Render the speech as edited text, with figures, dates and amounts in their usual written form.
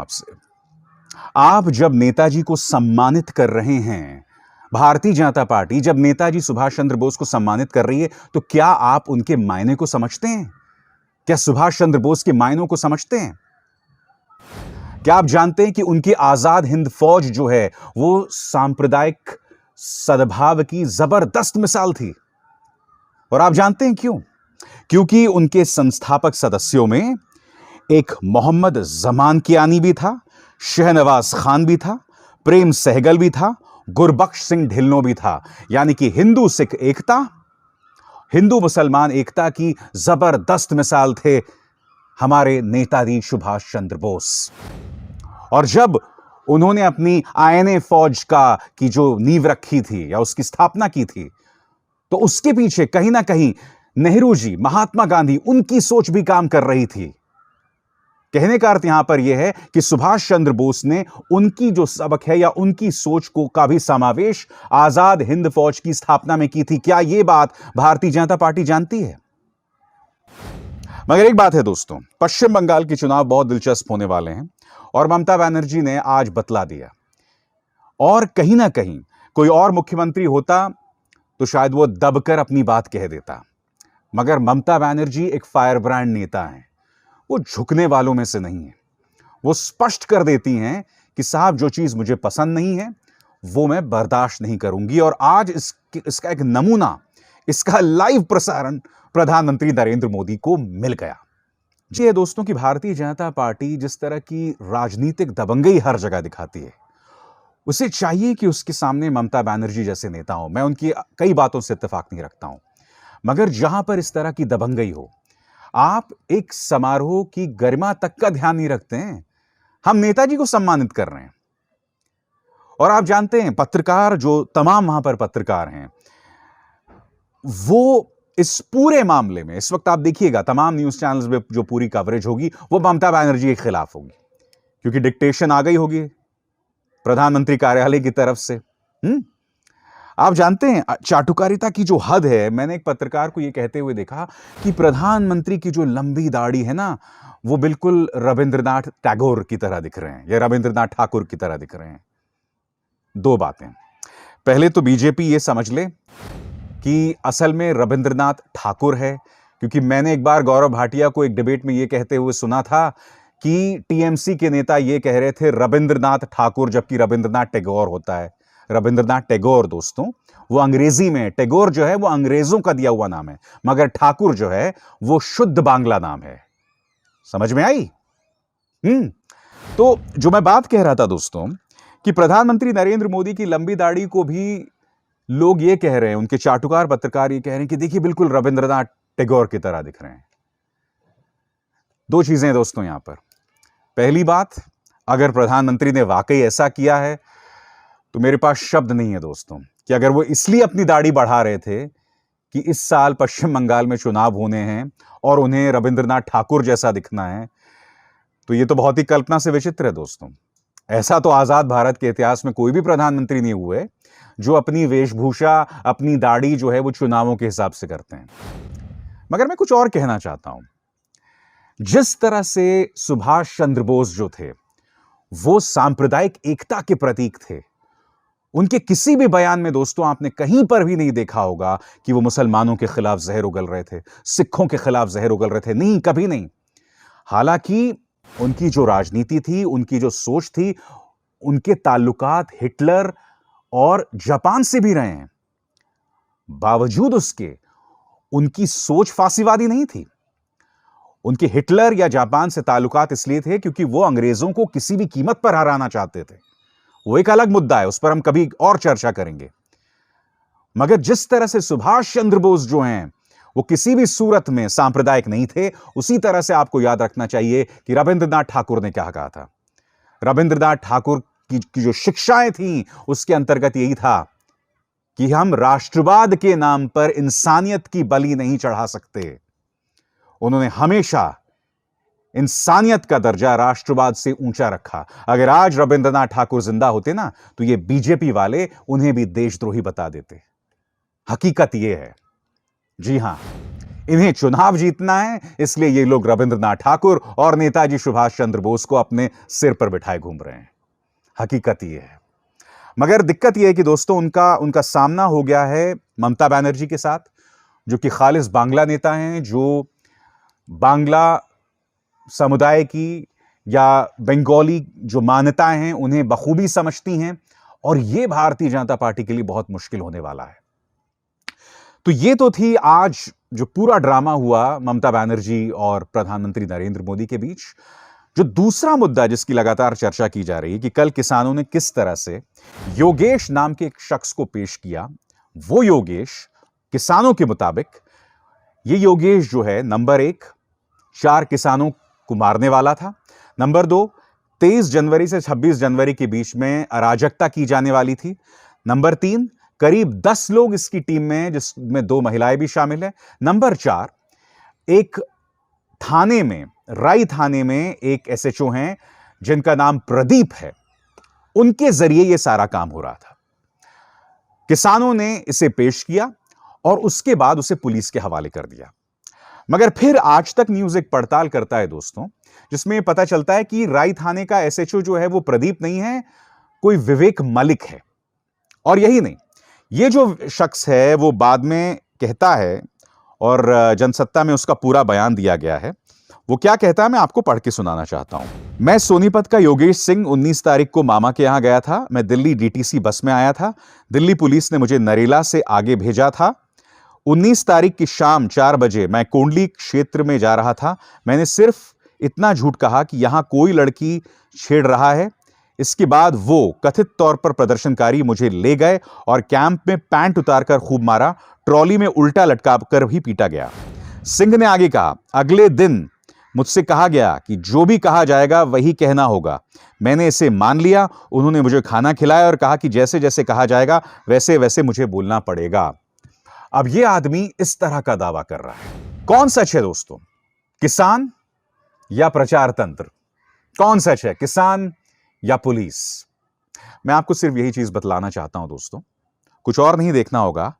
आपसे, आप जब नेताजी को सम्मानित कर रहे हैं, भारतीय जनता पार्टी जब नेताजी सुभाष चंद्र बोस को सम्मानित कर रही है, तो क्या आप उनके मायने को समझते हैं? क्या सुभाष चंद्र बोस के मायनों को समझते हैं? क्या आप जानते हैं कि उनकी आजाद हिंद फौज जो है वो सांप्रदायिक सद्भाव की जबरदस्त मिसाल थी? और आप जानते हैं क्यों? क्योंकि उनके संस्थापक सदस्यों में एक मोहम्मद जमान कियानी भी था, शहनवाज खान भी था, प्रेम सहगल भी था, गुरबख्श सिंह ढिल्लों भी था। यानी कि हिंदू सिख एकता, हिंदू मुसलमान एकता की जबरदस्त मिसाल थे हमारे नेताजी सुभाष चंद्र बोस। और जब उन्होंने अपनी आईएनए फौज की जो नींव रखी थी या उसकी स्थापना की थी, तो उसके पीछे कहीं ना कहीं नेहरू जी, महात्मा गांधी, उनकी सोच भी काम कर रही थी। कहने का अर्थ यहां पर यह है कि सुभाष चंद्र बोस ने उनकी जो सबक है या उनकी सोच का भी समावेश आजाद हिंद फौज की स्थापना में की थी। क्या यह बात भारतीय जनता पार्टी जानती है? मगर एक बात है दोस्तों, पश्चिम बंगाल के चुनाव बहुत दिलचस्प होने वाले हैं और ममता बनर्जी ने आज बतला दिया। और कहीं ना कहीं कोई और मुख्यमंत्री होता तो शायद वो दबकर अपनी बात कह देता, मगर ममता बनर्जी एक फायर ब्रांड नेता है। वो झुकने वालों में से नहीं है। वो स्पष्ट कर देती हैं कि साहब, जो चीज मुझे पसंद नहीं है वो मैं बर्दाश्त नहीं करूंगी। और आज इसका एक नमूना, इसका लाइव प्रसारण प्रधानमंत्री नरेंद्र मोदी को मिल गया। जी दोस्तों, की भारतीय जनता पार्टी जिस तरह की राजनीतिक दबंगई हर जगह दिखाती है, उसे चाहिए कि उसके सामने ममता बनर्जी जैसे नेता हो। मैं उनकी कई बातों से इत्तेफाक नहीं रखता हूं, मगर जहां पर इस तरह की दबंगई हो, आप एक समारोह की गरिमा तक का ध्यान नहीं रखते हैं। हम नेताजी को सम्मानित कर रहे हैं। और आप जानते हैं, पत्रकार, जो तमाम वहां पर पत्रकार हैं, वो इस पूरे मामले में इस वक्त आप देखिएगा तमाम न्यूज चैनल्स में जो पूरी कवरेज होगी वो ममता बनर्जी के खिलाफ होगी, क्योंकि डिक्टेशन आ गई होगी प्रधानमंत्री कार्यालय की तरफ से। आप जानते हैं चाटुकारिता की जो हद है। मैंने एक पत्रकार को यह कहते हुए देखा कि प्रधानमंत्री की जो लंबी दाढ़ी है ना, वो बिल्कुल रविंद्रनाथ टैगोर की तरह दिख रहे हैं या रविंद्रनाथ ठाकुर की तरह दिख रहे हैं। दो बातें, पहले तो बीजेपी ये समझ ले कि असल में रविंद्रनाथ ठाकुर है, क्योंकि मैंने एक बार गौरव भाटिया को एक डिबेट में यह कहते हुए सुना था कि टीएमसी के नेता यह कह रहे थे रविंद्रनाथ ठाकुर, जबकि रविंद्रनाथ टैगोर होता है। रविंद्रनाथ टैगोर दोस्तों, वो अंग्रेजी में, टैगोर जो है वो अंग्रेजों का दिया हुआ नाम है, मगर ठाकुर जो है वो शुद्ध बांग्ला नाम है। समझ में आई? तो जो मैं बात कह रहा था दोस्तों, कि प्रधानमंत्री नरेंद्र मोदी की लंबी दाढ़ी को भी लोग ये कह रहे हैं, उनके चाटुकार पत्रकार ये कह रहे हैं कि देखिए बिल्कुल रविंद्रनाथ टैगोर की तरह दिख रहे हैं। दो चीजें दोस्तों यहां पर। पहली बात, अगर प्रधानमंत्री ने वाकई ऐसा किया है तो मेरे पास शब्द नहीं है दोस्तों, कि अगर वो इसलिए अपनी दाढ़ी बढ़ा रहे थे कि इस साल पश्चिम बंगाल में चुनाव होने हैं और उन्हें रविंद्रनाथ ठाकुर जैसा दिखना है, तो ये तो बहुत ही कल्पना से विचित्र है दोस्तों। ऐसा तो आजाद भारत के इतिहास में कोई भी प्रधानमंत्री नहीं हुए जो अपनी वेशभूषा, अपनी दाढ़ी जो है वो चुनावों के हिसाब से करते हैं। मगर मैं कुछ और कहना चाहता हूं। जिस तरह से सुभाष चंद्र बोस जो थे वो सांप्रदायिक एकता के प्रतीक थे, उनके किसी भी बयान में दोस्तों आपने कहीं पर भी नहीं देखा होगा कि वो मुसलमानों के खिलाफ जहर उगल रहे थे, सिखों के खिलाफ जहर उगल रहे थे। नहीं, कभी नहीं। हालांकि उनकी जो राजनीति थी, उनकी जो सोच थी, उनके ताल्लुकात हिटलर और जापान से भी रहे हैं। बावजूद उसके उनकी सोच फासीवादी नहीं थी। उनके हिटलर या जापान से ताल्लुकात इसलिए थे क्योंकि वो अंग्रेजों को किसी भी कीमत पर हराना चाहते थे। वो एक अलग मुद्दा है, उस पर हम कभी और चर्चा करेंगे। मगर जिस तरह से सुभाष चंद्र बोस जो हैं वो किसी भी सूरत में सांप्रदायिक नहीं थे, उसी तरह से आपको याद रखना चाहिए कि रविंद्रनाथ ठाकुर ने क्या कहा था। रविंद्रनाथ ठाकुर की जो शिक्षाएं थी उसके अंतर्गत यही था कि हम राष्ट्रवाद के नाम पर इंसानियत की बलि नहीं चढ़ा सकते। उन्होंने हमेशा इंसानियत का दर्जा राष्ट्रवाद से ऊंचा रखा। अगर आज रविंद्रनाथ ठाकुर जिंदा होते ना, तो ये बीजेपी वाले उन्हें भी देशद्रोही बता देते। हकीकत यह है, जी हां, इन्हें चुनाव जीतना है, इसलिए ये लोग रविंद्रनाथ ठाकुर और नेताजी सुभाष चंद्र बोस को अपने सिर पर बिठाए घूम रहे हैं। हकीकत ये है। मगर दिक्कत यह है कि दोस्तों उनका सामना हो गया है ममता बनर्जी के साथ, जो कि खालिस बांग्ला नेता हैं, जो बांग्ला समुदाय की या बंगाली जो मान्यताएं हैं उन्हें बखूबी समझती हैं, और यह भारतीय जनता पार्टी के लिए बहुत मुश्किल होने वाला है। तो ये तो थी आज जो पूरा ड्रामा हुआ ममता बनर्जी और प्रधानमंत्री नरेंद्र मोदी के बीच। जो दूसरा मुद्दा जिसकी लगातार चर्चा की जा रही है कि कल किसानों ने किस तरह से योगेश नाम के एक शख्स को पेश किया। वो योगेश किसानों के मुताबिक, ये योगेश जो है, नंबर 1 4 किसानों को मारने वाला था, नंबर 2 23 जनवरी से 26 जनवरी के बीच में अराजकता की जाने वाली थी, नंबर 3 करीब 10 लोग इसकी टीम में हैं जिसमें 2 महिलाएं भी शामिल हैं, नंबर 4 एक थाने में, राई थाने में एक एसएचओ हैं जिनका नाम प्रदीप है, उनके जरिए यह सारा काम हो रहा था। किसानों ने इसे पेश किया और उसके बाद उसे पुलिस के हवाले कर दिया। मगर फिर आज तक न्यूज एक पड़ताल करता है दोस्तों, जिसमें पता चलता है कि राई थाने का एसएचओ जो है वो प्रदीप नहीं है, कोई विवेक मलिक है। और यही नहीं, ये जो शख्स है वो बाद में कहता है, और जनसत्ता में उसका पूरा बयान दिया गया है, वो क्या कहता है मैं आपको पढ़ के सुनाना चाहता हूं। मैं सोनीपत का योगेश सिंह 19 तारीख को मामा के यहां गया था। मैं दिल्ली डीटीसी बस में आया था। दिल्ली पुलिस ने मुझे नरेला से आगे भेजा था। 19 तारीख की शाम 4 बजे मैं कोंडली क्षेत्र में जा रहा था। मैंने सिर्फ इतना झूठ कहा कि यहां कोई लड़की छेड़ रहा है। इसके बाद वो कथित तौर पर प्रदर्शनकारी मुझे ले गए और कैंप में पैंट उतारकर खूब मारा, ट्रॉली में उल्टा लटका कर भी पीटा गया। सिंह ने आगे कहा, अगले दिन मुझसे कहा गया कि जो भी कहा जाएगा वही कहना होगा। मैंने इसे मान लिया। उन्होंने मुझे खाना खिलाया और कहा कि जैसे जैसे कहा जाएगा वैसे वैसे मुझे बोलना पड़ेगा। अब यह आदमी इस तरह का दावा कर रहा है। कौन सच है दोस्तों, किसान या प्रचार तंत्र? कौन सच है, किसान या पुलिस? मैं आपको सिर्फ यही चीज बतलाना चाहता हूं दोस्तों, कुछ और नहीं देखना होगा।